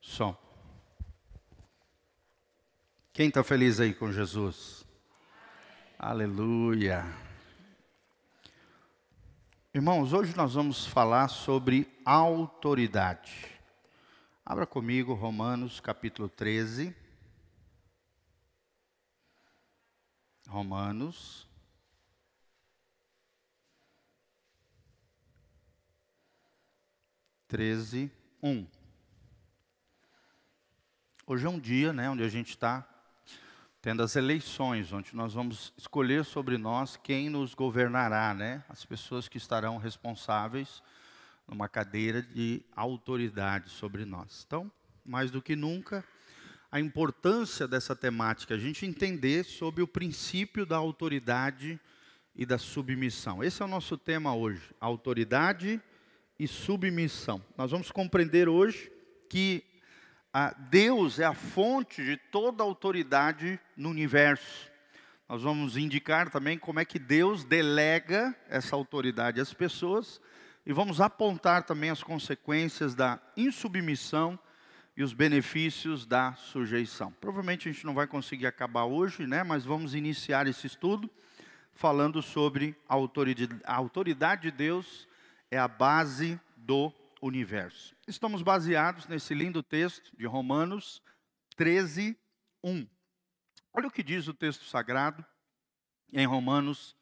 Som. Quem está feliz aí com Jesus? Aleluia. Irmãos, hoje nós vamos falar sobre autoridade. Abra comigo Romanos capítulo 13. Romanos 13, 1. Hoje é um dia, onde a gente está tendo as eleições, onde nós vamos escolher sobre nós quem nos governará, as pessoas que estarão responsáveis numa cadeira de autoridade sobre nós. Então, mais do que nunca, a importância dessa temática, a gente entender sobre o princípio da autoridade e da submissão. Esse é o nosso tema hoje, autoridade e submissão. Nós vamos compreender hoje que Deus é a fonte de toda a autoridade no universo. Nós vamos indicar também como é que Deus delega essa autoridade às pessoas e vamos apontar também as consequências da insubmissão e os benefícios da sujeição. Provavelmente a gente não vai conseguir acabar hoje, mas vamos iniciar esse estudo falando sobre a autoridade. A autoridade de Deus é a base do universo. Estamos baseados nesse lindo texto de Romanos 13, 1. Olha o que diz o texto sagrado em Romanos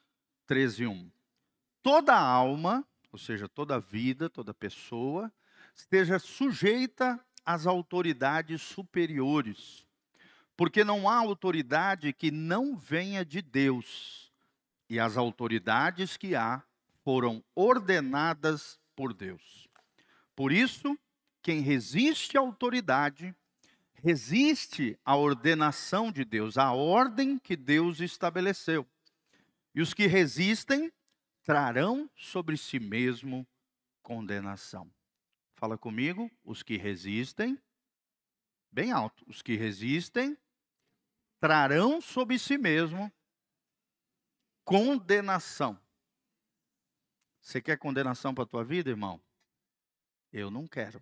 13, 1. Toda alma, ou seja, toda vida, toda pessoa, esteja sujeita às autoridades superiores, porque não há autoridade que não venha de Deus, e as autoridades que há foram ordenadas por Deus. Por isso, quem resiste à autoridade, resiste à ordenação de Deus, à ordem que Deus estabeleceu. E os que resistem, trarão sobre si mesmo condenação. Fala comigo, os que resistem, bem alto, os que resistem, trarão sobre si mesmo condenação. Você quer condenação para a tua vida, irmão? Eu não quero.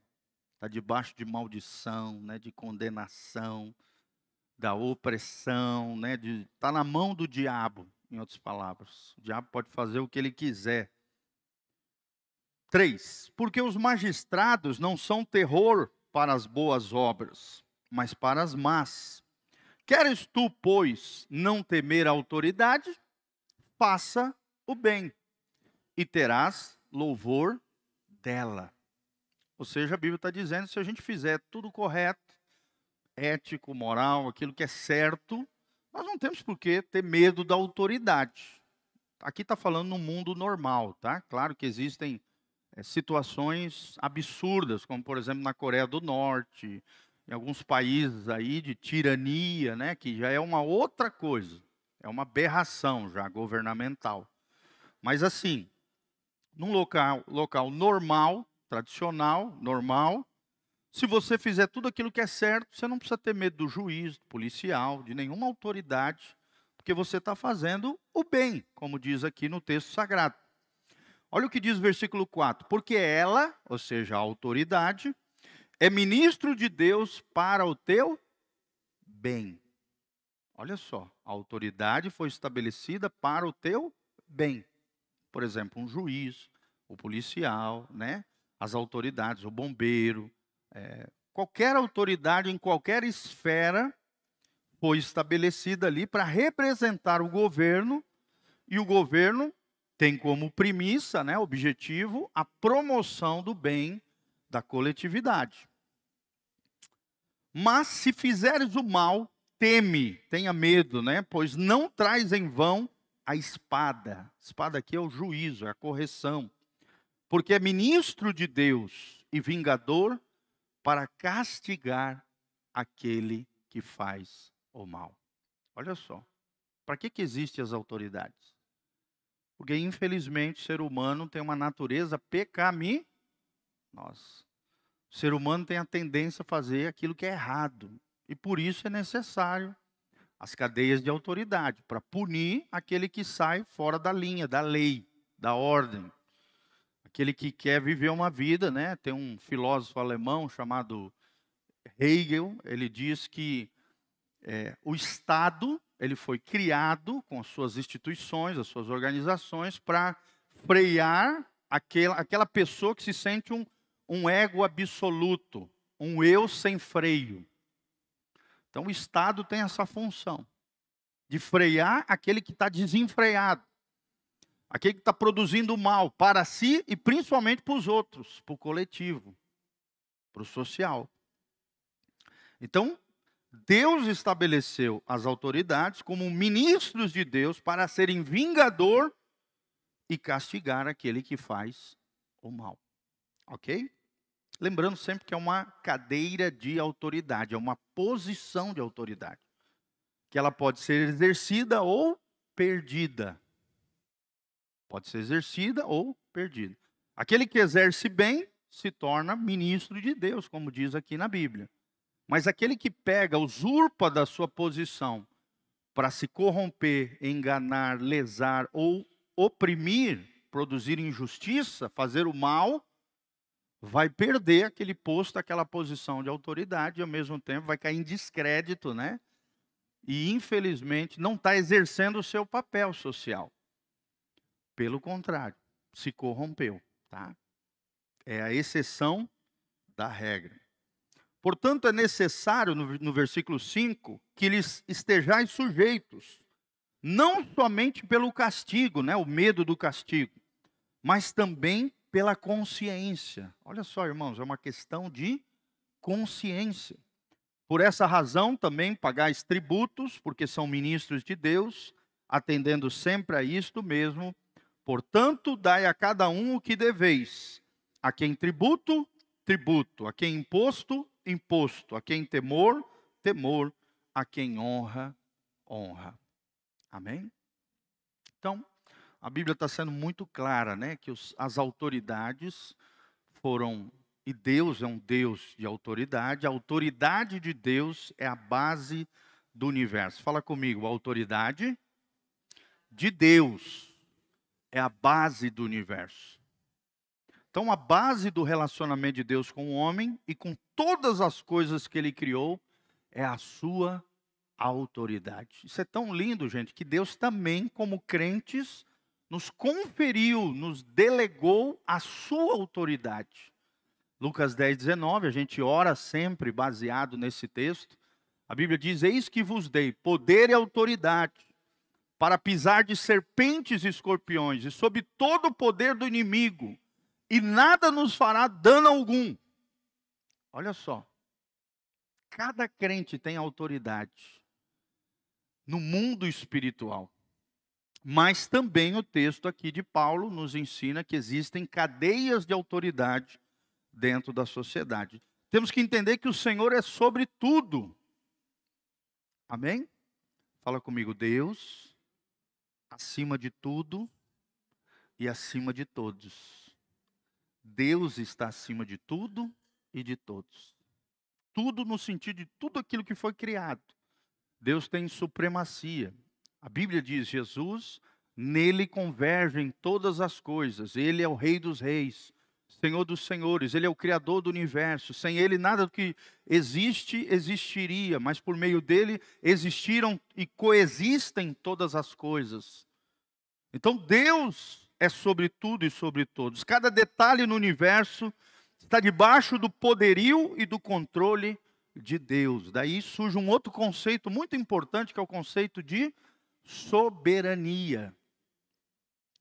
Está debaixo de maldição, de condenação, da opressão, está na mão do diabo, em outras palavras. O diabo pode fazer o que ele quiser. 3. Porque os magistrados não são terror para as boas obras, mas para as más. Queres tu, pois, não temer a autoridade? Faça o bem, e terás louvor dela. Ou seja, a Bíblia está dizendo, se a gente fizer tudo correto, ético, moral, aquilo que é certo, nós não temos por que ter medo da autoridade. Aqui está falando no mundo normal, tá? Claro que existem situações absurdas, como por exemplo na Coreia do Norte, em alguns países aí de tirania, que já é uma outra coisa, é uma aberração já governamental. Mas assim, num local normal, tradicional, normal, se você fizer tudo aquilo que é certo, você não precisa ter medo do juiz, do policial, de nenhuma autoridade, porque você está fazendo o bem, como diz aqui no texto sagrado. Olha o que diz o versículo 4. Porque ela, ou seja, a autoridade, é ministro de Deus para o teu bem. Olha só, a autoridade foi estabelecida para o teu bem. Por exemplo, um juiz, o policial, as autoridades, o bombeiro, qualquer autoridade em qualquer esfera foi estabelecida ali para representar o governo, e o governo tem como premissa, objetivo, a promoção do bem da coletividade. Mas se fizeres o mal, teme, tenha medo, pois não traz em vão a espada. A espada aqui é o juízo, é a correção. Porque é ministro de Deus e vingador para castigar aquele que faz o mal. Olha só, para que existem as autoridades? Porque infelizmente o ser humano tem uma natureza pecaminosa. O ser humano tem a tendência a fazer aquilo que é errado. E por isso é necessário as cadeias de autoridade, para punir aquele que sai fora da linha, da lei, da ordem. Aquele que quer viver uma vida, tem um filósofo alemão chamado Hegel, ele diz que o Estado, ele foi criado com as suas instituições, as suas organizações, para frear aquela pessoa que se sente um ego absoluto, um eu sem freio. Então o Estado tem essa função de frear aquele que está desenfreado, aquele que está produzindo mal para si e principalmente para os outros, para o coletivo, para o social. Então, Deus estabeleceu as autoridades como ministros de Deus para serem vingador e castigar aquele que faz o mal. Ok? Lembrando sempre que é uma cadeira de autoridade, é uma posição de autoridade, que ela pode ser exercida ou perdida. Pode ser exercida ou perdida. Aquele que exerce bem se torna ministro de Deus, como diz aqui na Bíblia. Mas aquele que pega, usurpa da sua posição para se corromper, enganar, lesar ou oprimir, produzir injustiça, fazer o mal, vai perder aquele posto, aquela posição de autoridade, e ao mesmo tempo vai cair em descrédito, né? E infelizmente não está exercendo o seu papel social. Pelo contrário, se corrompeu, tá? É a exceção da regra. Portanto, é necessário, no versículo 5, que lhes estejais sujeitos, não somente pelo castigo, né, o medo do castigo, mas também pela consciência. Olha só, irmãos, é uma questão de consciência. Por essa razão, também pagais tributos, porque são ministros de Deus, atendendo sempre a isto mesmo. Portanto, dai a cada um o que deveis. A quem tributo, tributo. A quem imposto, imposto. A quem temor, temor. A quem honra, honra. Amém? Então, a Bíblia está sendo muito clara, né? Que as autoridades foram... E Deus é um Deus de autoridade. A autoridade de Deus é a base do universo. Fala comigo, a autoridade de Deus é a base do universo. Então, a base do relacionamento de Deus com o homem e com todas as coisas que Ele criou é a sua autoridade. Isso é tão lindo, gente, que Deus também, como crentes, nos conferiu, nos delegou a sua autoridade. Lucas 10, 19, a gente ora sempre baseado nesse texto. A Bíblia diz: eis que vos dei poder e autoridade para pisar de serpentes e escorpiões, e sob todo o poder do inimigo, e nada nos fará dano algum. Olha só, cada crente tem autoridade no mundo espiritual. Mas também o texto aqui de Paulo nos ensina que existem cadeias de autoridade dentro da sociedade. Temos que entender que o Senhor é sobre tudo. Amém? Fala comigo, Deus acima de tudo e acima de todos. Deus está acima de tudo e de todos. Tudo no sentido de tudo aquilo que foi criado. Deus tem supremacia. A Bíblia diz: Jesus, nele convergem todas as coisas. Ele é o Rei dos reis, Senhor dos senhores. Ele é o Criador do universo. Sem Ele nada do que existe, existiria. Mas por meio dele existiram e coexistem todas as coisas. Então Deus é sobre tudo e sobre todos. Cada detalhe no universo está debaixo do poderio e do controle de Deus. Daí surge um outro conceito muito importante, que é o conceito de soberania.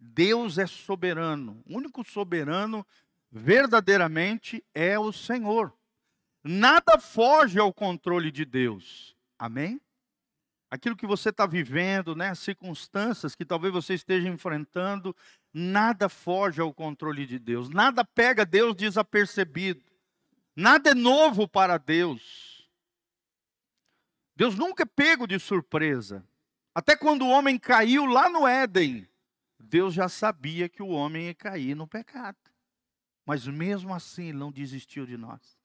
Deus é soberano. O único soberano verdadeiramente é o Senhor. Nada foge ao controle de Deus. Amém? Aquilo que você está vivendo, né, as circunstâncias que talvez você esteja enfrentando, nada foge ao controle de Deus. Nada pega Deus desapercebido. Nada é novo para Deus. Deus nunca é pego de surpresa. Até quando o homem caiu lá no Éden, Deus já sabia que o homem ia cair no pecado. Mas mesmo assim, Ele não desistiu de nós.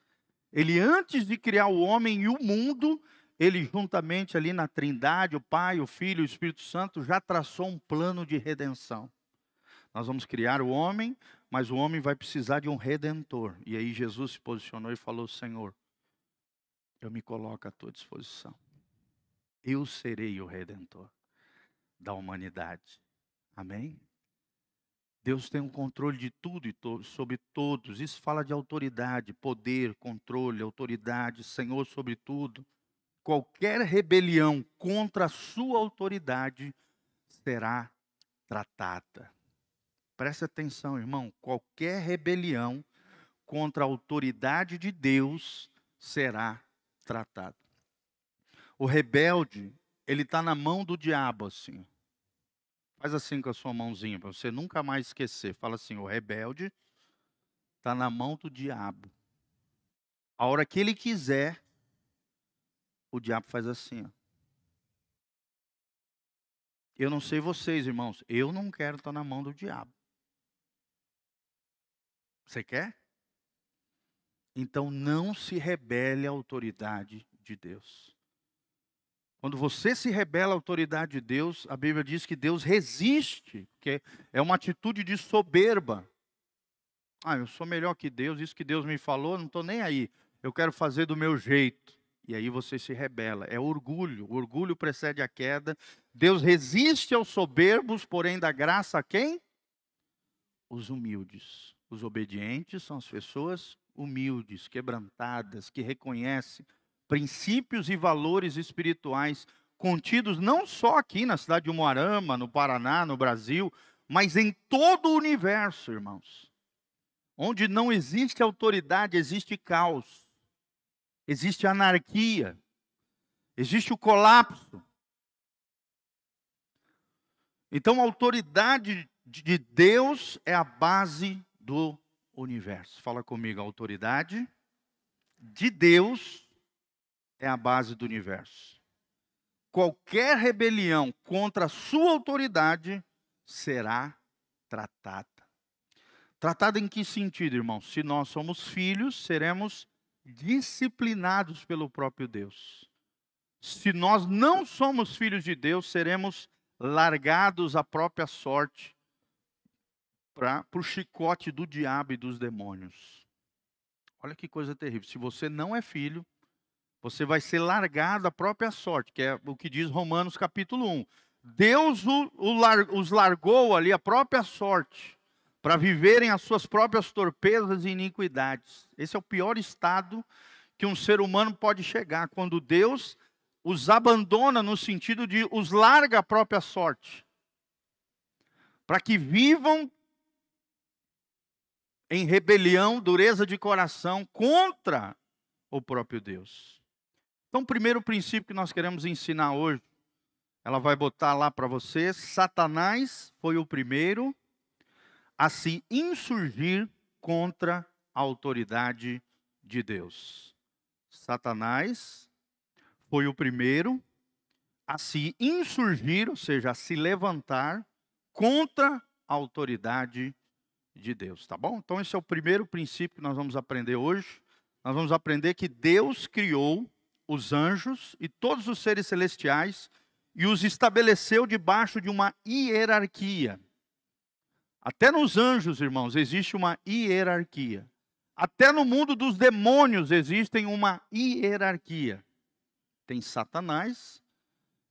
Ele, antes de criar o homem e o mundo, Ele juntamente ali na Trindade, o Pai, o Filho e o Espírito Santo, já traçou um plano de redenção. Nós vamos criar o homem, mas o homem vai precisar de um redentor. E aí Jesus se posicionou e falou: Senhor, eu me coloco à tua disposição. Eu serei o Redentor da humanidade. Amém? Deus tem o controle de tudo e sobre todos. Isso fala de autoridade, poder, controle, autoridade, Senhor sobre tudo. Qualquer rebelião contra a sua autoridade será tratada. Preste atenção, irmão. Qualquer rebelião contra a autoridade de Deus será tratada. O rebelde, ele está na mão do diabo, assim. Faz assim com a sua mãozinha, para você nunca mais esquecer. Fala assim, o rebelde está na mão do diabo. A hora que ele quiser, o diabo faz assim, ó. Eu não sei vocês, irmãos, eu não quero estar na mão do diabo. Você quer? Então não se rebele à autoridade de Deus. Quando você se rebela à autoridade de Deus, a Bíblia diz que Deus resiste, porque é uma atitude de soberba. Eu sou melhor que Deus, isso que Deus me falou, não estou nem aí. Eu quero fazer do meu jeito. E aí você se rebela. É orgulho. O orgulho precede a queda. Deus resiste aos soberbos, porém dá graça a quem? Os humildes. Os obedientes são as pessoas humildes, quebrantadas, que reconhecem princípios e valores espirituais contidos não só aqui na cidade de Umuarama, no Paraná, no Brasil, mas em todo o universo, irmãos. Onde não existe autoridade, existe caos. Existe anarquia. Existe o colapso. Então a autoridade de Deus é a base do universo. Fala comigo, a autoridade de Deus é a base do universo. Qualquer rebelião contra a sua autoridade será tratada. Tratada em que sentido, irmãos? Se nós somos filhos, seremos disciplinados pelo próprio Deus. Se nós não somos filhos de Deus, seremos largados à própria sorte para o chicote do diabo e dos demônios. Olha que coisa terrível. Se você não é filho, você vai ser largado à própria sorte, que é o que diz Romanos capítulo 1. Deus os largou ali à própria sorte, para viverem as suas próprias torpezas e iniquidades. Esse é o pior estado que um ser humano pode chegar, quando Deus os abandona no sentido de os larga à própria sorte, para que vivam em rebelião, dureza de coração contra o próprio Deus. Então, o primeiro princípio que nós queremos ensinar hoje, ela vai botar lá para você: Satanás foi o primeiro a se insurgir contra a autoridade de Deus. Satanás foi o primeiro a se insurgir, ou seja, a se levantar contra a autoridade de Deus, tá bom? Então esse é o primeiro princípio que nós vamos aprender hoje. Nós vamos aprender que Deus criou os anjos e todos os seres celestiais e os estabeleceu debaixo de uma hierarquia. Até nos anjos, irmãos, existe uma hierarquia. Até no mundo dos demônios existe uma hierarquia. Tem Satanás,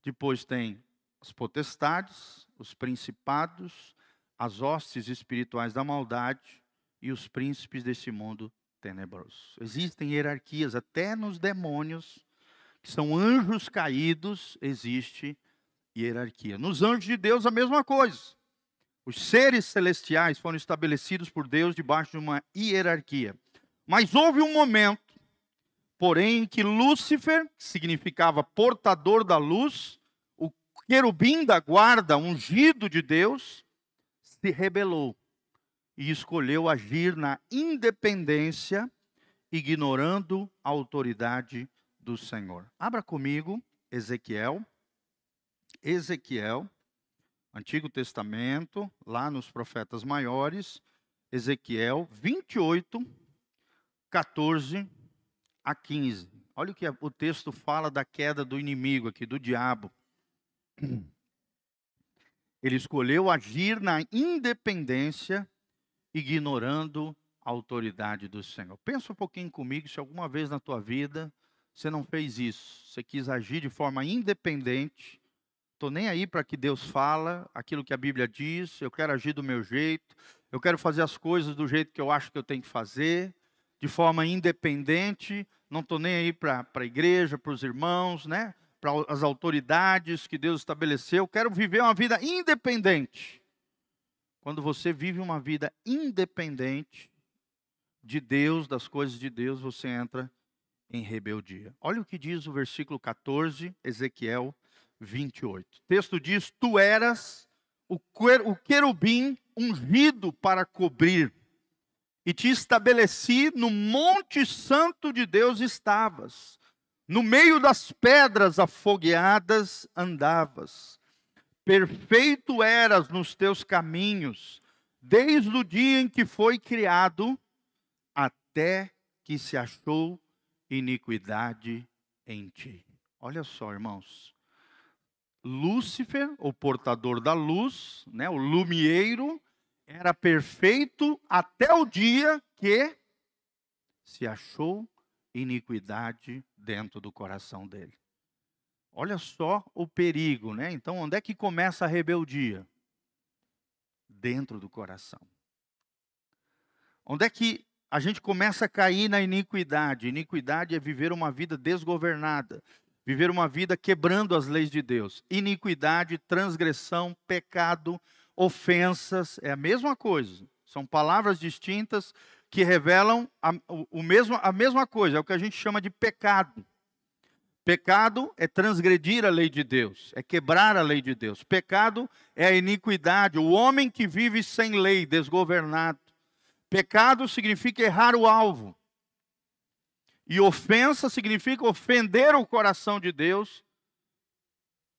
depois tem as potestades, os principados, as hostes espirituais da maldade e os príncipes desse mundo tenebroso. Existem hierarquias, até nos demônios, que são anjos caídos, existe hierarquia. Nos anjos de Deus a mesma coisa. Os seres celestiais foram estabelecidos por Deus debaixo de uma hierarquia. Mas houve um momento, porém, que Lúcifer, que significava portador da luz, o querubim da guarda, ungido de Deus, se rebelou e escolheu agir na independência, ignorando a autoridade do Senhor. Abra comigo Ezequiel, Antigo Testamento, lá nos profetas maiores, Ezequiel 28, 14 a 15. Olha o que o texto fala da queda do inimigo aqui, do diabo. Ele escolheu agir na independência, ignorando a autoridade do Senhor. Pensa um pouquinho comigo, se alguma vez na tua vida você não fez isso. Você quis agir de forma independente. Estou nem aí para que Deus fala, aquilo que a Bíblia diz. Eu quero agir do meu jeito. Eu quero fazer as coisas do jeito que eu acho que eu tenho que fazer, de forma independente. Não estou nem aí para a igreja, para os irmãos, né? Para as autoridades que Deus estabeleceu. Eu quero viver uma vida independente. Quando você vive uma vida independente de Deus, das coisas de Deus, você entra em rebeldia. Olha o que diz o versículo 14, Ezequiel 28. O texto diz: tu eras o querubim ungido para cobrir, e te estabeleci no monte santo de Deus estavas, no meio das pedras afogueadas andavas, perfeito eras nos teus caminhos, desde o dia em que foi criado, até que se achou iniquidade em ti. Olha só, irmãos. Lúcifer, o portador da luz, né, o lumieiro, era perfeito até o dia que se achou iniquidade dentro do coração dele. Olha só o perigo, né? Então, onde é que começa a rebeldia? Dentro do coração. Onde é que a gente começa a cair na iniquidade? Iniquidade é viver uma vida desgovernada, viver uma vida quebrando as leis de Deus. Iniquidade, transgressão, pecado, ofensas, é a mesma coisa. São palavras distintas que revelam a mesma coisa, é o que a gente chama de pecado. Pecado é transgredir a lei de Deus, é quebrar a lei de Deus. Pecado é a iniquidade, o homem que vive sem lei, desgovernado. Pecado significa errar o alvo. E ofensa significa ofender o coração de Deus,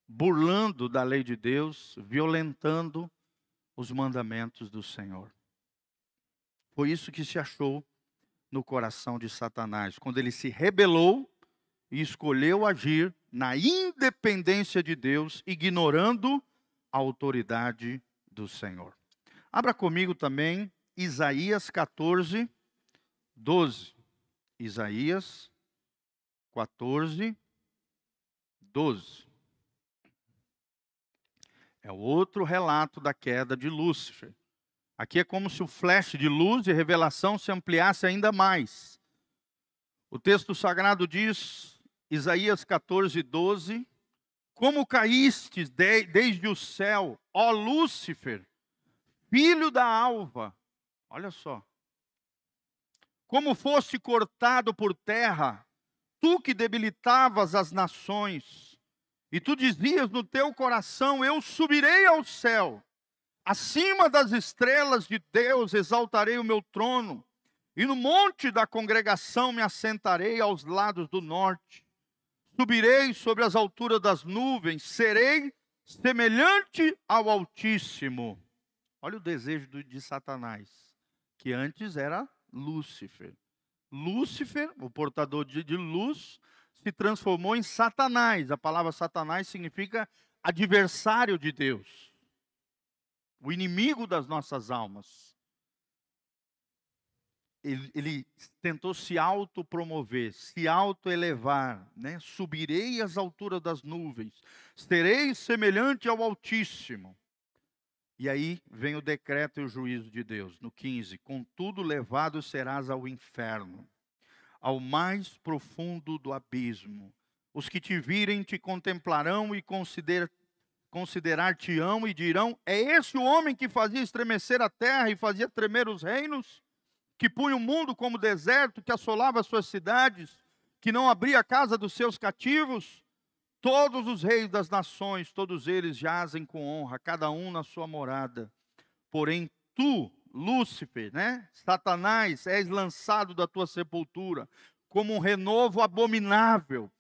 burlando da lei de Deus, violentando os mandamentos do Senhor. Foi isso que se achou no coração de Satanás, quando ele se rebelou e escolheu agir na independência de Deus, ignorando a autoridade do Senhor. Abra comigo também Isaías 14, 12. Isaías 14, 12. É outro relato da queda de Lúcifer. Aqui é como se o flash de luz e revelação se ampliasse ainda mais. O texto sagrado diz, Isaías 14, 12, como caístes desde o céu, ó Lúcifer, filho da alva. Olha só. Como foste cortado por terra, tu que debilitavas as nações, e tu dizias no teu coração, eu subirei ao céu, acima das estrelas de Deus exaltarei o meu trono, e no monte da congregação me assentarei aos lados do norte. Subirei sobre as alturas das nuvens, serei semelhante ao Altíssimo. Olha o desejo de Satanás, que antes era Lúcifer. Lúcifer, o portador de luz, se transformou em Satanás. A palavra Satanás significa adversário de Deus, o inimigo das nossas almas. Ele tentou se autopromover, se autoelevar, né? Subirei às alturas das nuvens, serei semelhante ao Altíssimo. E aí vem o decreto e o juízo de Deus, no 15. Contudo, levado serás ao inferno, ao mais profundo do abismo. Os que te virem te contemplarão e considerar-te-ão e dirão, é esse o homem que fazia estremecer a terra e fazia tremer os reinos? Que punha o mundo como deserto, que assolava as suas cidades, que não abria a casa dos seus cativos? Todos os reis das nações, todos eles jazem com honra, cada um na sua morada. Porém tu, Lúcifer, né? Satanás, és lançado da tua sepultura, como um renovo abominável,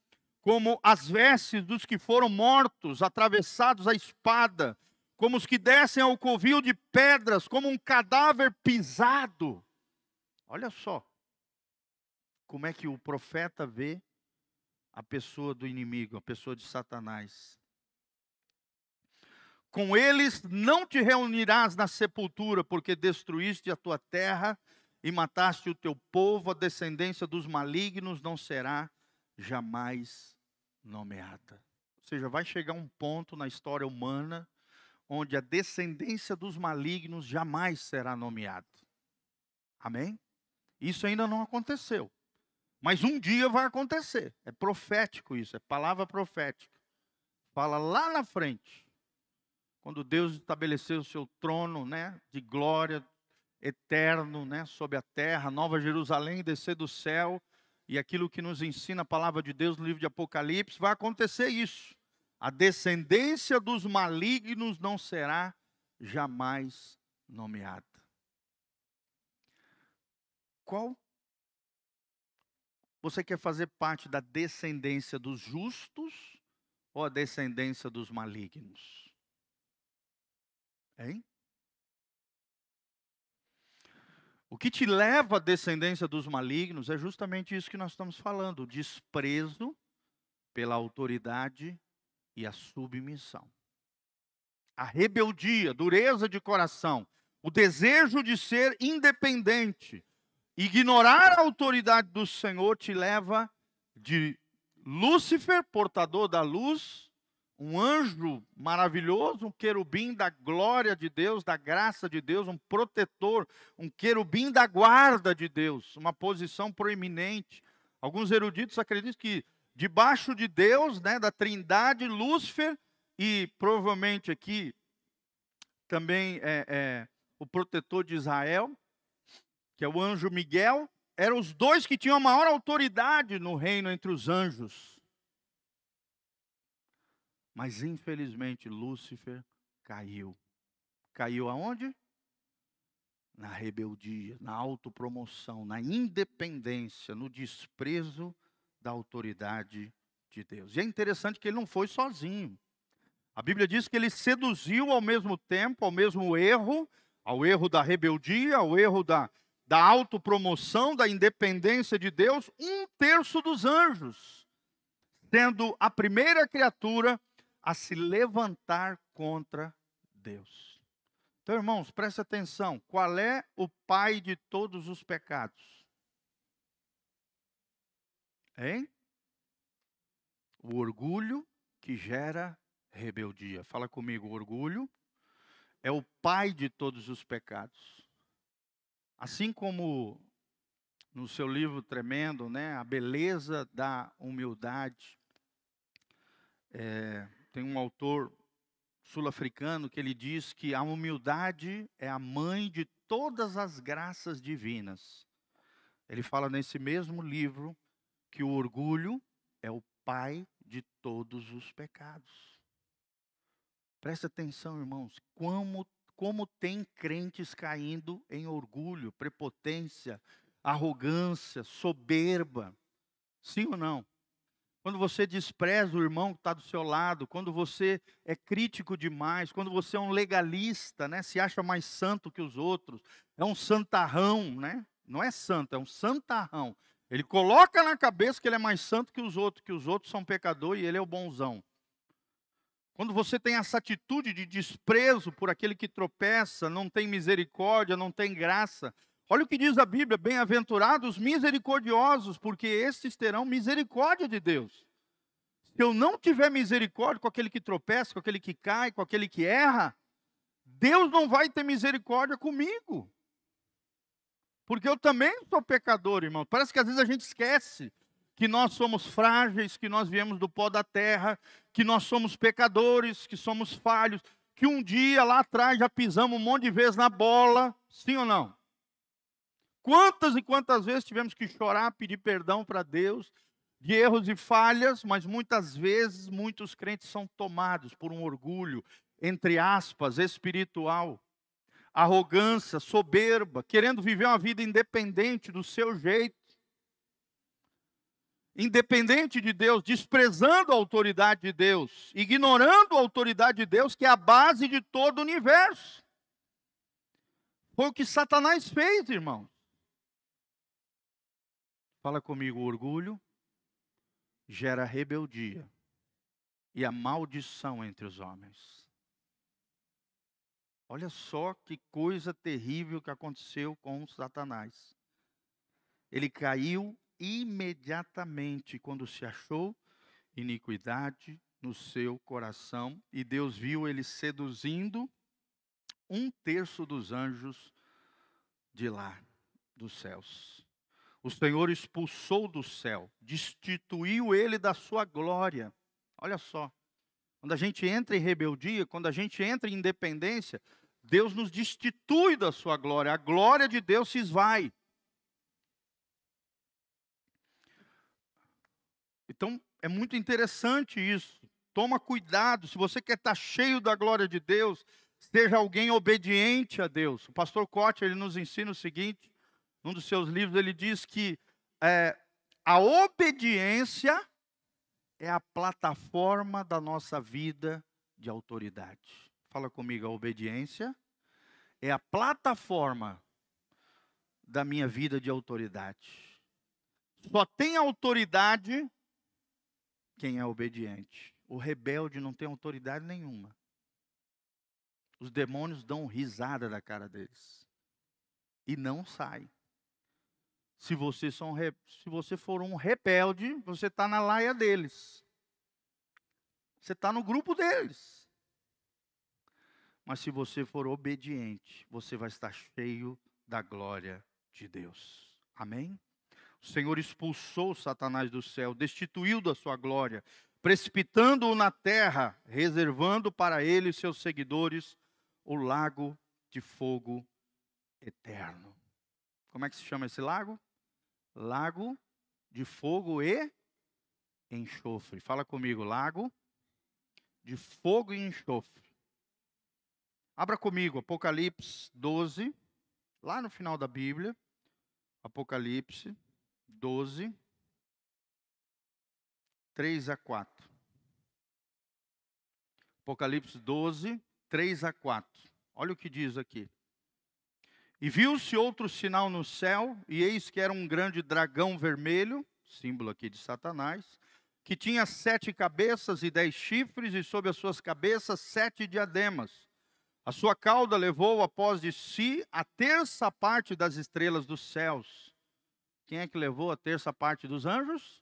como as vestes dos que foram mortos, atravessados à espada, como os que descem ao covil de pedras, como um cadáver pisado. Olha só, como é que o profeta vê a pessoa do inimigo, a pessoa de Satanás. Com eles não te reunirás na sepultura, porque destruíste a tua terra e mataste o teu povo, a descendência dos malignos não será jamais nomeada. Ou seja, vai chegar um ponto na história humana onde a descendência dos malignos jamais será nomeada. Amém? Isso ainda não aconteceu. Mas um dia vai acontecer. É profético isso, é palavra profética. Fala lá na frente. Quando Deus estabeleceu o seu trono, né, de glória eterno, né, sobre a terra, Nova Jerusalém descer do céu, e aquilo que nos ensina a palavra de Deus no livro de Apocalipse, vai acontecer isso. A descendência dos malignos não será jamais nomeada. Qual? Você quer fazer parte da descendência dos justos ou a descendência dos malignos? Hein? O que te leva à descendência dos malignos é justamente isso que nós estamos falando: o desprezo pela autoridade e a submissão. A rebeldia, dureza de coração, o desejo de ser independente, ignorar a autoridade do Senhor te leva de Lúcifer, portador da luz, um anjo maravilhoso, um querubim da glória de Deus, da graça de Deus, um protetor, um querubim da guarda de Deus, uma posição proeminente. Alguns eruditos acreditam que debaixo de Deus, né, da Trindade, Lúcifer e provavelmente aqui também o protetor de Israel, que é o anjo Miguel, eram os dois que tinham a maior autoridade no reino entre os anjos. Mas infelizmente Lúcifer caiu. Caiu aonde? Na rebeldia, na autopromoção, na independência, no desprezo da autoridade de Deus. E é interessante que ele não foi sozinho. A Bíblia diz que ele seduziu ao mesmo tempo, ao mesmo erro, ao erro da rebeldia, ao erro da autopromoção, da independência de Deus, 1/3 dos anjos, sendo a primeira criatura a se levantar contra Deus. Então, irmãos, preste atenção. Qual é o pai de todos os pecados? Hein? O orgulho que gera rebeldia. Fala comigo, o orgulho é o pai de todos os pecados. Assim como no seu livro tremendo, né, A Beleza da Humildade, tem um autor sul-africano que ele diz que a humildade é a mãe de todas as graças divinas. Ele fala nesse mesmo livro que o orgulho é o pai de todos os pecados. Presta atenção, irmãos, como tem crentes caindo em orgulho, prepotência, arrogância, soberba. Sim ou não? Quando você despreza o irmão que está do seu lado, quando você é crítico demais, quando você é um legalista, né, se acha mais santo que os outros, é um santarrão, né? Não é santo, é um santarrão. Ele coloca na cabeça que ele é mais santo que os outros são pecadores e ele é o bonzão. Quando você tem essa atitude de desprezo por aquele que tropeça, não tem misericórdia, não tem graça. Olha o que diz a Bíblia: bem-aventurados misericordiosos, porque estes terão misericórdia de Deus. Se eu não tiver misericórdia com aquele que tropeça, com aquele que cai, com aquele que erra, Deus não vai ter misericórdia comigo. Porque eu também sou pecador, irmão. Parece que às vezes a gente esquece que nós somos frágeis, que nós viemos do pó da terra, que nós somos pecadores, que somos falhos, que um dia lá atrás já pisamos um monte de vezes na bola, sim ou não? Quantas e quantas vezes tivemos que chorar, pedir perdão para Deus, de erros e falhas, mas muitas vezes muitos crentes são tomados por um orgulho, entre aspas, espiritual, arrogância, soberba, querendo viver uma vida independente do seu jeito, independente de Deus, desprezando a autoridade de Deus, ignorando a autoridade de Deus, que é a base de todo o universo. Foi o que Satanás fez, irmãos. Fala comigo, o orgulho gera rebeldia e a maldição entre os homens. Olha só que coisa terrível que aconteceu com Satanás. Ele caiu imediatamente quando se achou iniquidade no seu coração, e Deus viu ele seduzindo 1/3 dos anjos de lá, dos céus. O Senhor expulsou do céu, destituiu ele da sua glória. Olha só, quando a gente entra em rebeldia, quando a gente entra em independência, Deus nos destitui da sua glória, a glória de Deus se esvai. Então, é muito interessante isso. Toma cuidado, se você quer estar cheio da glória de Deus, seja alguém obediente a Deus. O pastor Cote, ele nos ensina o seguinte, num dos seus livros, ele diz que a obediência é a plataforma da nossa vida de autoridade. Fala comigo, a obediência é a plataforma da minha vida de autoridade. Só tem autoridade quem é obediente. O rebelde não tem autoridade nenhuma. Os demônios dão risada da cara deles. E não saem. Se você for um rebelde, você está na laia deles. Você está no grupo deles. Mas se você for obediente, você vai estar cheio da glória de Deus. Amém? O Senhor expulsou Satanás do céu, destituiu da sua glória, precipitando-o na terra, reservando para ele e seus seguidores o lago de fogo eterno. Como é que se chama esse lago? Lago de fogo e enxofre. Fala comigo, lago de fogo e enxofre. Abra comigo, Apocalipse 12, lá no final da Bíblia. Apocalipse 12, 3 a 4. Apocalipse 12, 3 a 4. Olha o que diz aqui. E viu-se outro sinal no céu, e eis que era um grande dragão vermelho, símbolo aqui de Satanás, que tinha 7 cabeças e 10 chifres, e sobre as suas cabeças 7 diademas. A sua cauda levou após de si a 1/3 parte das estrelas dos céus. Quem é que levou a 1/3 parte dos anjos?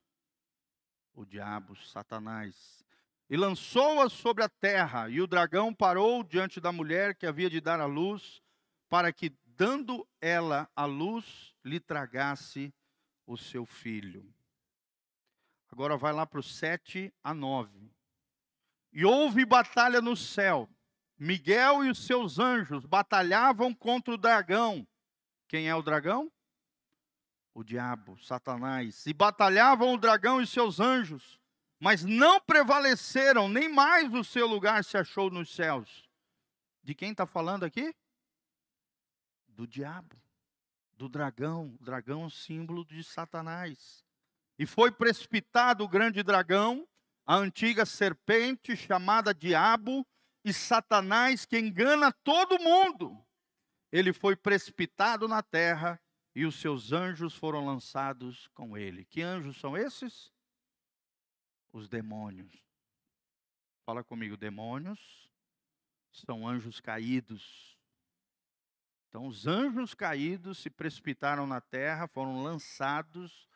O diabo, Satanás. E lançou-as sobre a terra, e o dragão parou diante da mulher que havia de dar à luz, para que, dando ela à luz, lhe tragasse o seu filho. Agora vai lá para o 7 a 9. E houve batalha no céu. Miguel e os seus anjos batalhavam contra o dragão. Quem é o dragão? O diabo, Satanás. E batalhavam o dragão e seus anjos, mas não prevaleceram, nem mais o seu lugar se achou nos céus. De quem está falando aqui? Do diabo, do dragão. O dragão é um símbolo de Satanás. E foi precipitado o grande dragão, a antiga serpente, chamada Diabo e Satanás, que engana todo mundo. Ele foi precipitado na terra, e os seus anjos foram lançados com ele. Que anjos são esses? Os demônios. Fala comigo, demônios são anjos caídos. Então, os anjos caídos se precipitaram na terra, foram lançados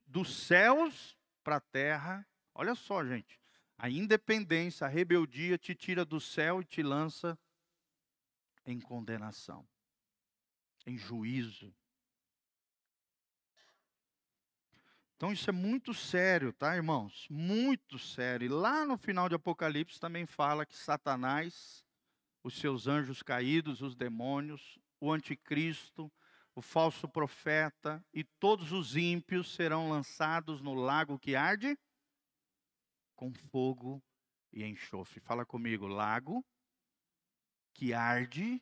dos céus para a terra. Olha só, gente. A independência, a rebeldia te tira do céu e te lança em condenação, em juízo. Então, isso é muito sério, tá, irmãos? Muito sério. E lá no final de Apocalipse também fala que Satanás, os seus anjos caídos, os demônios, o anticristo, o falso profeta e todos os ímpios serão lançados no lago que arde com fogo e enxofre. Fala comigo, lago que arde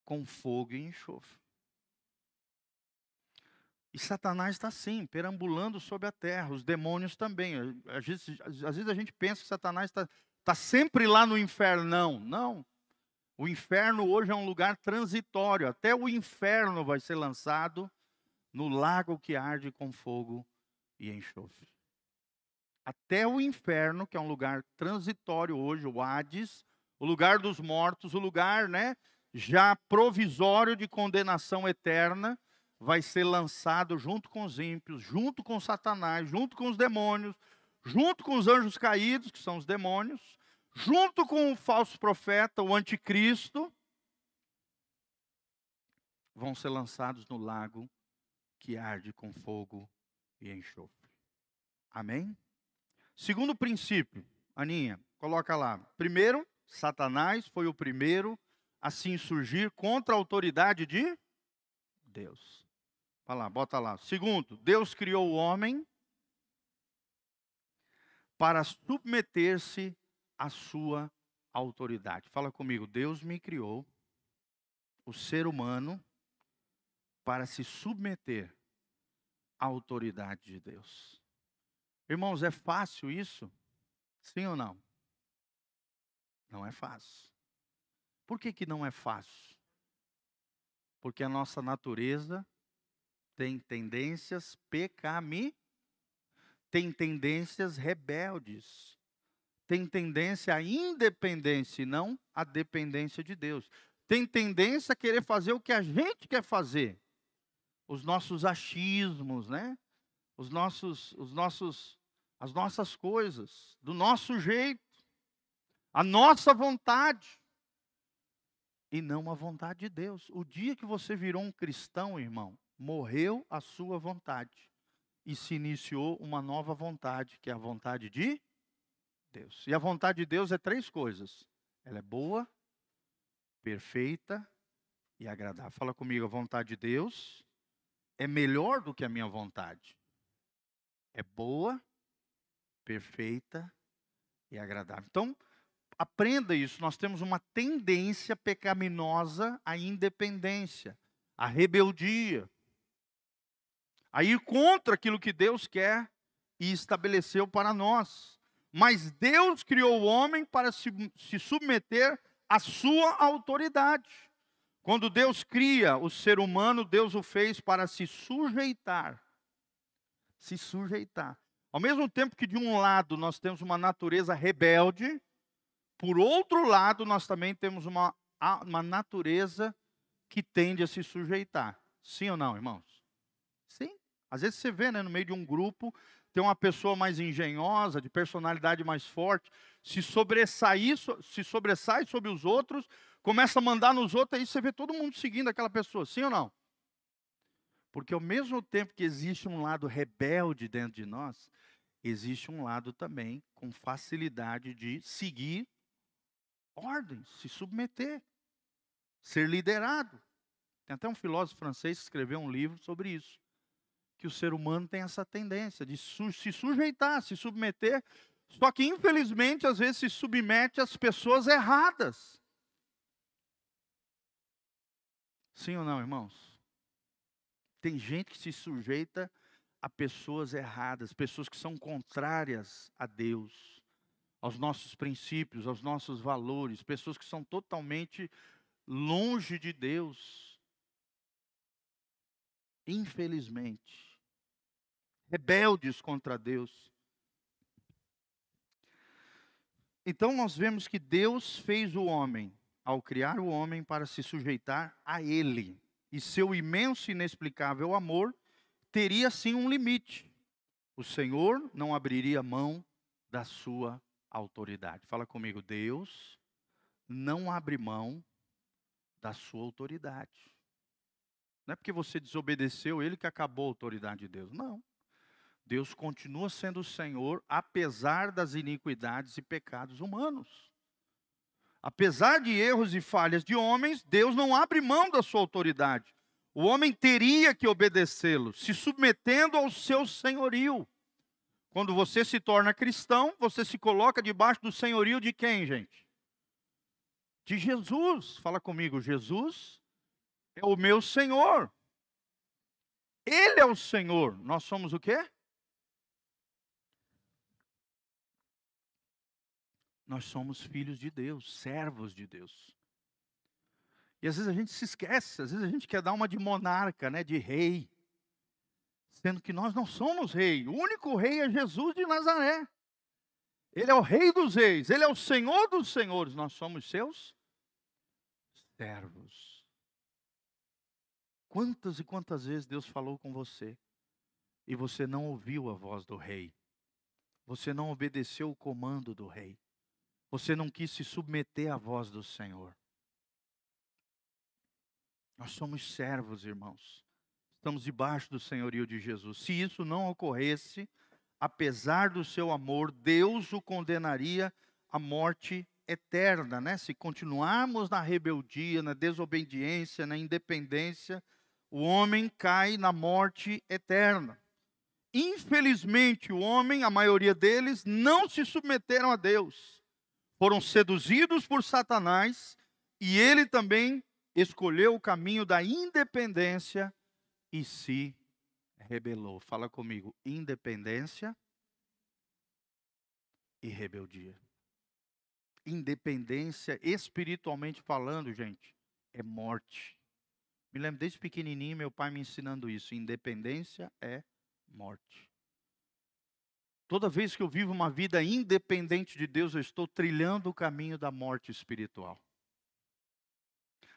com fogo e enxofre. E Satanás está assim, perambulando sobre a terra, os demônios também. Às vezes a gente pensa que Satanás está sempre lá no inferno. Não, não. O inferno hoje é um lugar transitório. Até o inferno vai ser lançado no lago que arde com fogo e enxofre. Até o inferno, que é um lugar transitório hoje, o Hades, o lugar dos mortos, o lugar, já provisório de condenação eterna, vai ser lançado junto com os ímpios, junto com Satanás, junto com os demônios, junto com os anjos caídos, que são os demônios, junto com o falso profeta, o anticristo, vão ser lançados no lago que arde com fogo e enxofre. Amém? Segundo princípio, Aninha, coloca lá. Primeiro, Satanás foi o primeiro a se insurgir contra a autoridade de Deus. Vai lá, bota lá. Segundo, Deus criou o homem para submeter-se à sua autoridade. Fala comigo, Deus me criou, o ser humano, para se submeter à autoridade de Deus. Irmãos, é fácil isso? Sim ou não? Não é fácil. Por que não é fácil? Porque a nossa natureza tem tendências tem tendências rebeldes, tem tendência à independência e não à dependência de Deus. Tem tendência a querer fazer o que a gente quer fazer. Os nossos achismos, né? As nossas coisas, do nosso jeito, a nossa vontade, e não a vontade de Deus. O dia que você virou um cristão, irmão, morreu a sua vontade e se iniciou uma nova vontade, que é a vontade de Deus. E a vontade de Deus é 3 coisas. Ela é boa, perfeita e agradável. Fala comigo, a vontade de Deus é melhor do que a minha vontade. É boa, perfeita e agradável. Então, aprenda isso. Nós temos uma tendência pecaminosa à independência, à rebeldia, a ir contra aquilo que Deus quer e estabeleceu para nós. Mas Deus criou o homem para se submeter à sua autoridade. Quando Deus cria o ser humano, Deus o fez para se sujeitar. Se sujeitar. Ao mesmo tempo que de um lado nós temos uma natureza rebelde, por outro lado nós também temos uma natureza que tende a se sujeitar. Sim ou não, irmãos? Sim. Às vezes você vê, né, no meio de um grupo, tem uma pessoa mais engenhosa, de personalidade mais forte, se sobressai sobre os outros, começa a mandar nos outros, aí você vê todo mundo seguindo aquela pessoa. Sim ou não? Porque ao mesmo tempo que existe um lado rebelde dentro de nós, existe um lado também com facilidade de seguir ordens, se submeter, ser liderado. Tem até um filósofo francês que escreveu um livro sobre isso, que o ser humano tem essa tendência de se sujeitar, se submeter, só que infelizmente às vezes se submete às pessoas erradas. Sim ou não, irmãos? Tem gente que se sujeita a pessoas erradas, pessoas que são contrárias a Deus, aos nossos princípios, aos nossos valores, pessoas que são totalmente longe de Deus. Infelizmente, rebeldes contra Deus. Então nós vemos que Deus fez o homem, ao criar o homem, para se sujeitar a Ele. E seu imenso e inexplicável amor teria sim um limite. O Senhor não abriria mão da sua autoridade. Fala comigo, Deus não abre mão da sua autoridade. Não é porque você desobedeceu Ele que acabou a autoridade de Deus. Não. Deus continua sendo o Senhor, apesar das iniquidades e pecados humanos. Apesar de erros e falhas de homens, Deus não abre mão da sua autoridade. O homem teria que obedecê-lo, se submetendo ao seu senhorio. Quando você se torna cristão, você se coloca debaixo do senhorio de quem, gente? De Jesus. Fala comigo, Jesus é o meu Senhor. Ele é o Senhor. Nós somos o quê? Nós somos filhos de Deus, servos de Deus. E às vezes a gente se esquece, às vezes a gente quer dar uma de monarca, né, de rei. Sendo que nós não somos rei. O único rei é Jesus de Nazaré. Ele é o rei dos reis, ele é o Senhor dos senhores. Nós somos seus servos. Quantas e quantas vezes Deus falou com você e você não ouviu a voz do rei? Você não obedeceu o comando do rei. Você não quis se submeter à voz do Senhor. Nós somos servos, irmãos. Estamos debaixo do senhorio de Jesus. Se isso não ocorresse, apesar do seu amor, Deus o condenaria à morte eterna, né? Se continuarmos na rebeldia, na desobediência, na independência, o homem cai na morte eterna. Infelizmente, o homem, a maioria deles, não se submeteram a Deus. Foram seduzidos por Satanás e ele também escolheu o caminho da independência e se rebelou. Fala comigo, independência e rebeldia. Independência, espiritualmente falando, gente, é morte. Me lembro desde pequenininho, meu pai me ensinando isso. Independência é morte. Toda vez que eu vivo uma vida independente de Deus, eu estou trilhando o caminho da morte espiritual.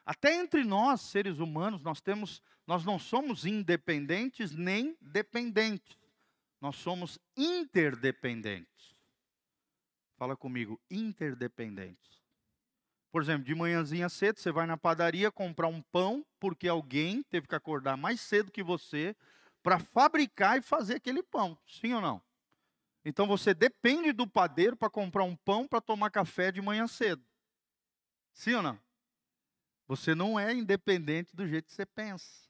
Até entre nós, seres humanos, nós não somos independentes nem dependentes. Nós somos interdependentes. Fala comigo, interdependentes. Por exemplo, de manhãzinha cedo, você vai na padaria comprar um pão, porque alguém teve que acordar mais cedo que você para fabricar e fazer aquele pão. Sim ou não? Então você depende do padeiro para comprar um pão para tomar café de manhã cedo. Sim ou não? Você não é independente do jeito que você pensa.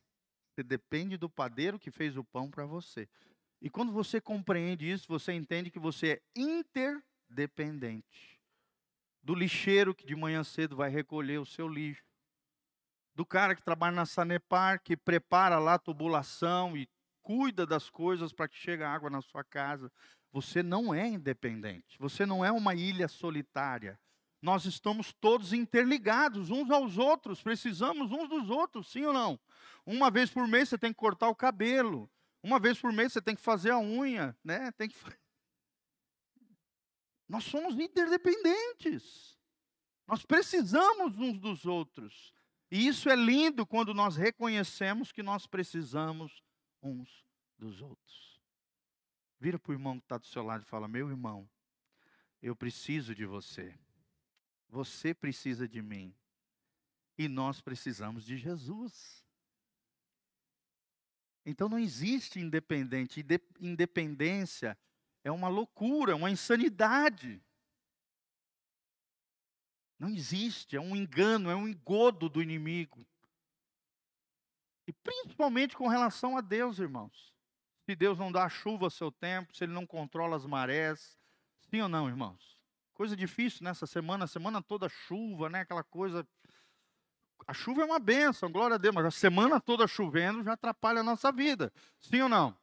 Você depende do padeiro que fez o pão para você. E quando você compreende isso, você entende que você é interdependente. Do lixeiro que de manhã cedo vai recolher o seu lixo. Do cara que trabalha na Sanepar, que prepara lá a tubulação e cuida das coisas para que chegue a água na sua casa. Você não é independente. Você não é uma ilha solitária. Nós estamos todos interligados uns aos outros. Precisamos uns dos outros, sim ou não? Uma vez por mês você tem que cortar o cabelo. Uma vez por mês você tem que fazer a unha, né? Nós somos interdependentes. Nós precisamos uns dos outros. E isso é lindo quando nós reconhecemos que nós precisamos uns dos outros. Vira para o irmão que está do seu lado e fala: meu irmão, eu preciso de você. Você precisa de mim. E nós precisamos de Jesus. Então não existe independente. Independência é uma loucura, uma insanidade. Não existe, é um engano, é um engodo do inimigo. E principalmente com relação a Deus, irmãos. Se Deus não dá a chuva a seu tempo, se Ele não controla as marés. Sim ou não, irmãos? Coisa difícil nessa semana, a semana toda chuva, né? Aquela coisa. A chuva é uma bênção, glória a Deus, mas a semana toda chovendo já atrapalha a nossa vida. Sim ou não?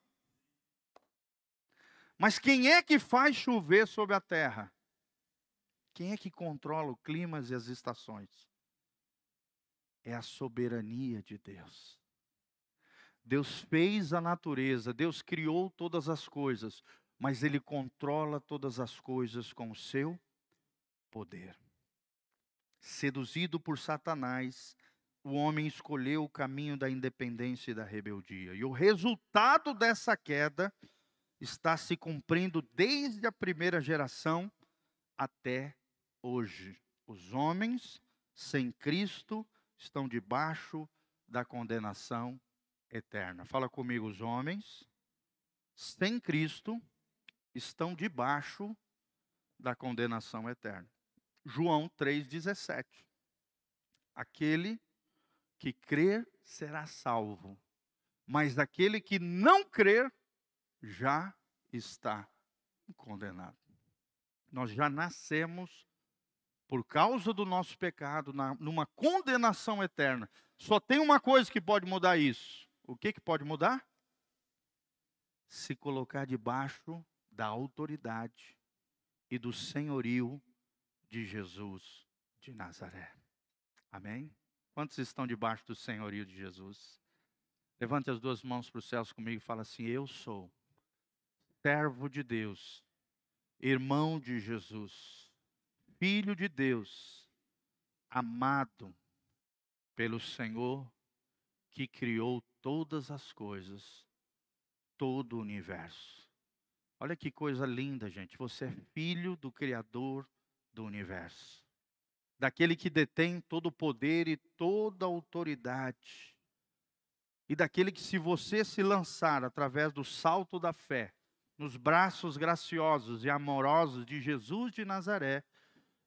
Mas quem é que faz chover sobre a terra? Quem é que controla o clima e as estações? É a soberania de Deus. Deus fez a natureza, Deus criou todas as coisas, mas Ele controla todas as coisas com o seu poder. Seduzido por Satanás, o homem escolheu o caminho da independência e da rebeldia. E o resultado dessa queda está se cumprindo desde a primeira geração até hoje. Os homens sem Cristo estão debaixo da condenação eterna. Fala comigo, os homens sem Cristo estão debaixo da condenação eterna. João 3,17. Aquele que crer será salvo, mas aquele que não crer já está condenado. Nós já nascemos, por causa do nosso pecado, numa condenação eterna. Só tem uma coisa que pode mudar isso. O que pode mudar? Se colocar debaixo da autoridade e do senhorio de Jesus de Nazaré. Amém? Quantos estão debaixo do senhorio de Jesus? Levante as duas mãos para os céus comigo e fala assim: eu sou servo de Deus, irmão de Jesus, filho de Deus, amado pelo Senhor, que criou todas as coisas, todo o universo. Olha que coisa linda, gente. Você é filho do Criador do universo, daquele que detém todo o poder e toda a autoridade, e daquele que, se você se lançar através do salto da fé, nos braços graciosos e amorosos de Jesus de Nazaré,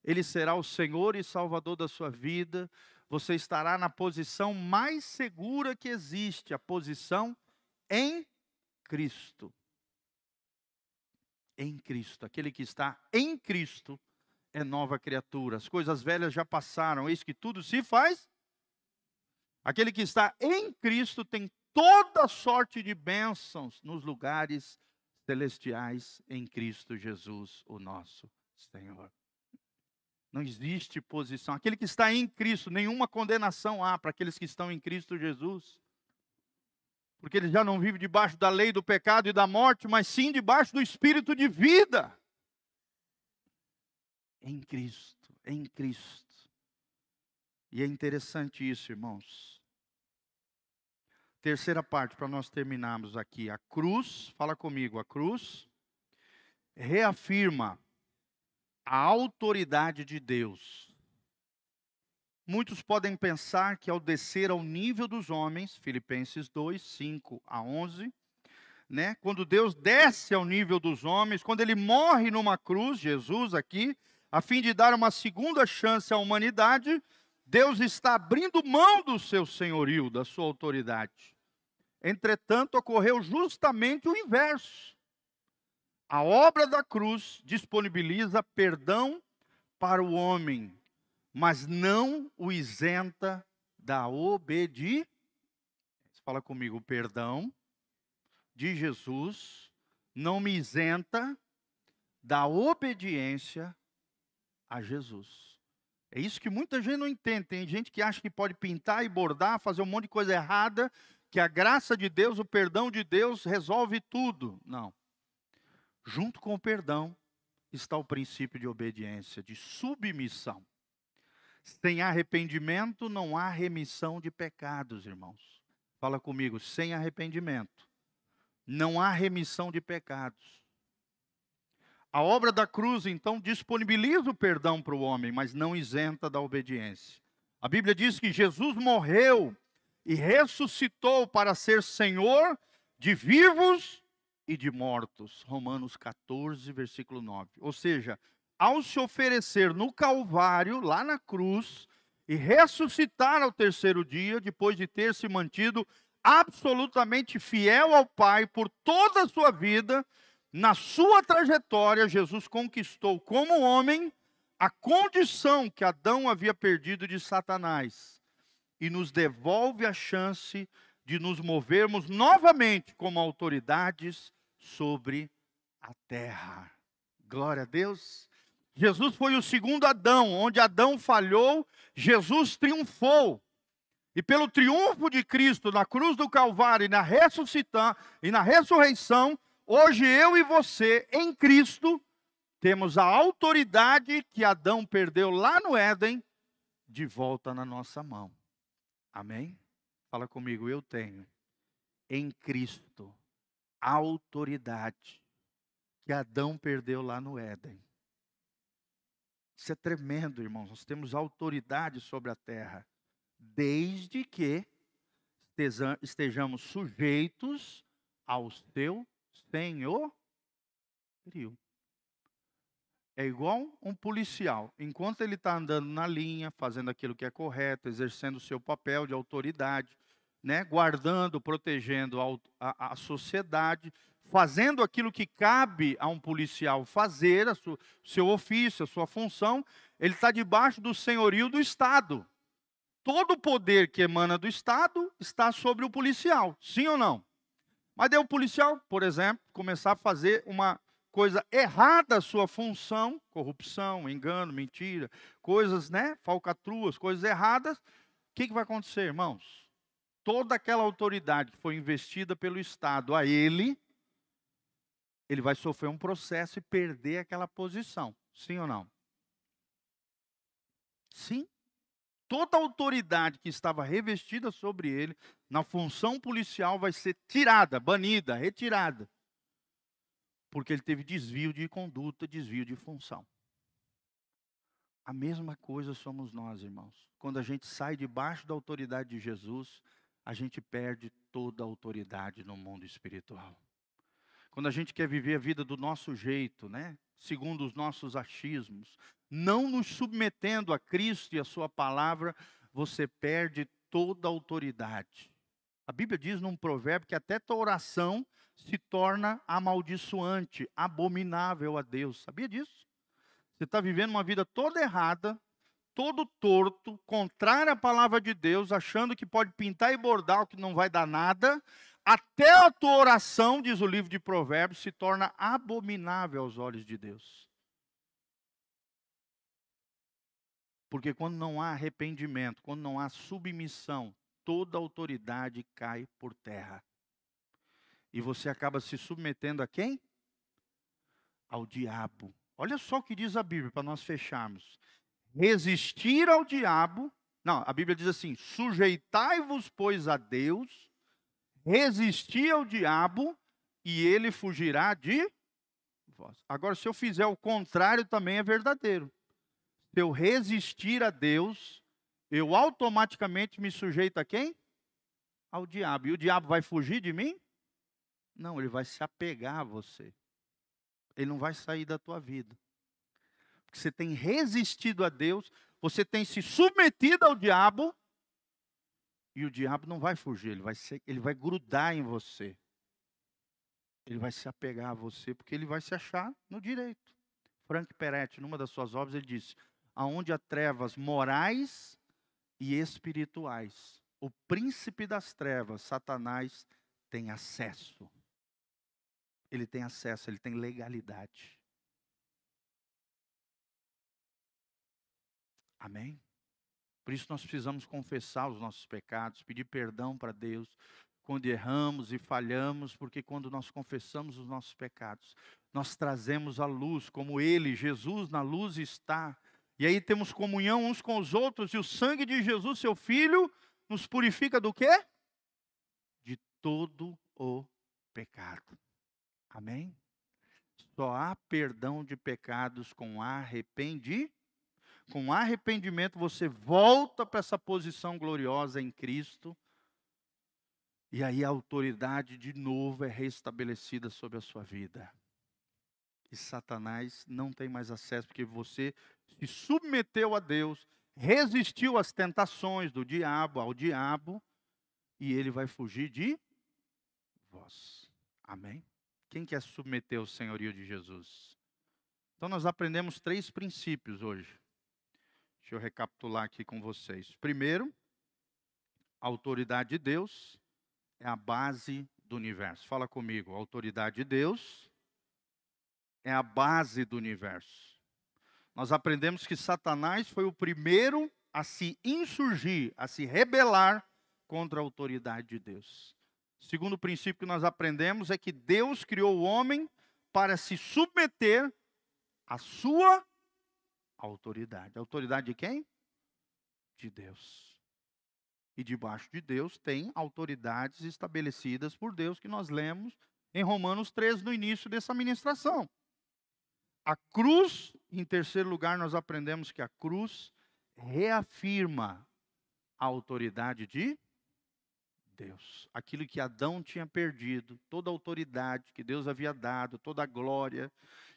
Ele será o Senhor e Salvador da sua vida. Você estará na posição mais segura que existe, a posição em Cristo. Em Cristo. Aquele que está em Cristo é nova criatura. As coisas velhas já passaram, eis que tudo se faz. Aquele que está em Cristo tem toda sorte de bênçãos nos lugares celestiais em Cristo Jesus, o nosso Senhor. Não existe posição. Aquele que está em Cristo, nenhuma condenação há para aqueles que estão em Cristo Jesus. Porque ele já não vive debaixo da lei do pecado e da morte, mas sim debaixo do Espírito de vida. Em Cristo, em Cristo. E é interessante isso, irmãos. Terceira parte, para nós terminarmos aqui. A cruz, fala comigo, a cruz reafirma a autoridade de Deus. Muitos podem pensar que ao descer ao nível dos homens, Filipenses 2, 5 a 11, né? Quando Deus desce ao nível dos homens, quando Ele morre numa cruz, Jesus aqui, a fim de dar uma segunda chance à humanidade, Deus está abrindo mão do seu senhorio, da sua autoridade. Entretanto, ocorreu justamente o inverso. A obra da cruz disponibiliza perdão para o homem, mas não o isenta da obediência. Fala comigo, o perdão de Jesus não me isenta da obediência a Jesus. É isso que muita gente não entende. Tem gente que acha que pode pintar e bordar, fazer um monte de coisa errada, que a graça de Deus, o perdão de Deus resolve tudo. Não. Junto com o perdão está o princípio de obediência, de submissão. Sem arrependimento não há remissão de pecados, irmãos. Fala comigo, sem arrependimento não há remissão de pecados. A obra da cruz, então, disponibiliza o perdão para o homem, mas não isenta da obediência. A Bíblia diz que Jesus morreu e ressuscitou para ser Senhor de vivos e de mortos. Romanos 14, versículo 9. Ou seja, ao se oferecer no Calvário, lá na cruz, e ressuscitar ao terceiro dia, depois de ter se mantido absolutamente fiel ao Pai por toda a sua vida, na sua trajetória, Jesus conquistou como homem a condição que Adão havia perdido de Satanás e nos devolve a chance de nos movermos novamente como autoridades sobre a terra. Glória a Deus. Jesus foi o segundo Adão. Onde Adão falhou, Jesus triunfou. E pelo triunfo de Cristo na cruz do Calvário e na ressurreição, hoje eu e você, em Cristo, temos a autoridade que Adão perdeu lá no Éden, de volta na nossa mão. Amém? Fala comigo, eu tenho em Cristo a autoridade que Adão perdeu lá no Éden. Isso é tremendo, irmãos. Nós temos autoridade sobre a terra, desde que estejamos sujeitos ao seu senhorio. É igual um policial. Enquanto ele está andando na linha, fazendo aquilo que é correto, exercendo o seu papel de autoridade, né, guardando, protegendo a sociedade, fazendo aquilo que cabe a um policial fazer, seu ofício, a sua função, ele está debaixo do senhorio do Estado. Todo o poder que emana do Estado está sobre o policial, sim ou não? Mas daí o policial, por exemplo, começar a fazer uma coisa errada a sua função, corrupção, engano, mentira, coisas, né, falcatruas, coisas erradas, o que vai acontecer, irmãos? Toda aquela autoridade que foi investida pelo Estado a ele vai sofrer um processo e perder aquela posição, sim ou não? Sim. toda a autoridade que estava revestida sobre ele, na função policial, vai ser tirada, banida, retirada. Porque ele teve desvio de conduta, desvio de função. A mesma coisa somos nós, irmãos. Quando a gente sai debaixo da autoridade de Jesus, a gente perde toda a autoridade no mundo espiritual. Quando a gente quer viver a vida do nosso jeito, né? Segundo os nossos achismos, não nos submetendo a Cristo e a sua palavra, você perde toda a autoridade. A Bíblia diz num provérbio que até tua oração se torna amaldiçoante, abominável a Deus. Sabia disso? Você está vivendo uma vida toda errada, todo torto, contrária à palavra de Deus, achando que pode pintar e bordar o que não vai dar nada, até a tua oração, diz o livro de Provérbios, se torna abominável aos olhos de Deus. Porque quando não há arrependimento, quando não há submissão, toda autoridade cai por terra. E você acaba se submetendo a quem? Ao diabo. Olha só o que diz a Bíblia, para nós fecharmos. Resistir ao diabo. Não, a Bíblia diz assim: sujeitai-vos, pois, a Deus, resistir ao diabo, e ele fugirá de vós. Agora, se eu fizer o contrário, também é verdadeiro. Se eu resistir a Deus, eu automaticamente me sujeito a quem? Ao diabo. E o diabo vai fugir de mim? Não, ele vai se apegar a você. Ele não vai sair da tua vida. Porque você tem resistido a Deus, você tem se submetido ao diabo, e o diabo não vai fugir, ele vai grudar em você. Ele vai se apegar a você, porque ele vai se achar no direito. Frank Peretti, numa das suas obras, ele disse: aonde há trevas morais e espirituais, o príncipe das trevas, Satanás, tem acesso. Ele tem acesso, ele tem legalidade. Amém? Por isso nós precisamos confessar os nossos pecados, pedir perdão para Deus quando erramos e falhamos, porque quando nós confessamos os nossos pecados, nós trazemos a luz, como Ele, Jesus, na luz está. E aí temos comunhão uns com os outros, e o sangue de Jesus, seu Filho, nos purifica do quê? De todo o pecado. Amém? Só há perdão de pecados com arrependimento. Com arrependimento você volta para essa posição gloriosa em Cristo. E aí a autoridade de novo é restabelecida sobre a sua vida. E Satanás não tem mais acesso, porque você se submeteu a Deus, resistiu às tentações do diabo, ao diabo, e ele vai fugir de vós. Amém? Quem quer submeter ao senhorio de Jesus? Então nós aprendemos 3 princípios hoje. Deixa eu recapitular aqui com vocês. Primeiro, a autoridade de Deus é a base do universo. Fala comigo, a autoridade de Deus é a base do universo. Nós aprendemos que Satanás foi o primeiro a se insurgir, a se rebelar contra a autoridade de Deus. Segundo princípio que nós aprendemos é que Deus criou o homem para se submeter à sua autoridade. A autoridade de quem? De Deus. E debaixo de Deus tem autoridades estabelecidas por Deus, que nós lemos em Romanos 13, no início dessa ministração. A cruz, em terceiro lugar, nós aprendemos que a cruz reafirma a autoridade de Deus. Aquilo que Adão tinha perdido, toda a autoridade que Deus havia dado, toda a glória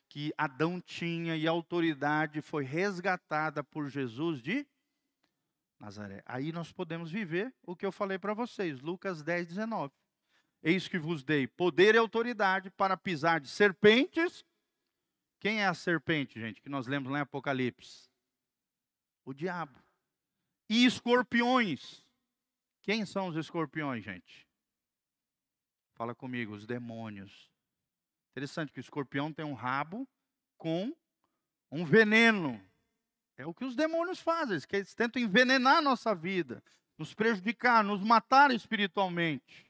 que Adão tinha e a autoridade foi resgatada por Jesus de Nazaré. Aí nós podemos viver o que eu falei para vocês, Lucas 10, 19. Eis que vos dei poder e autoridade para pisar de serpentes. Quem é a serpente, gente, que nós lemos lá em Apocalipse? O diabo. E escorpiões. Quem são os escorpiões, gente? Fala comigo, os demônios. Interessante que o escorpião tem um rabo com um veneno. É o que os demônios fazem, eles tentam envenenar a nossa vida, nos prejudicar, nos matar espiritualmente.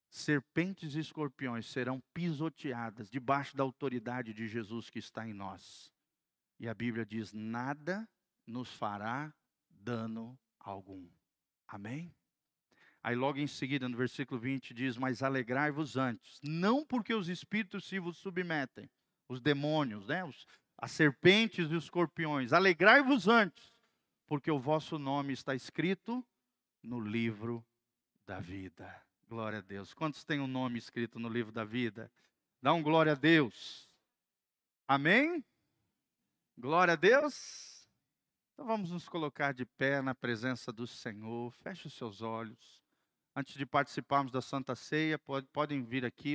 Serpentes e escorpiões serão pisoteadas debaixo da autoridade de Jesus que está em nós. E a Bíblia diz: nada nos fará dano algum. Amém? Aí logo em seguida, no versículo 20, diz: mas alegrai-vos antes, não porque os espíritos se vos submetem, os demônios, né? As serpentes e os escorpiões. Alegrai-vos antes, porque o vosso nome está escrito no livro da vida. Glória a Deus. Quantos têm um nome escrito no livro da vida? Dá um glória a Deus. Amém? Glória a Deus. Então vamos nos colocar de pé na presença do Senhor. Feche os seus olhos. Antes de participarmos da Santa Ceia, podem vir aqui.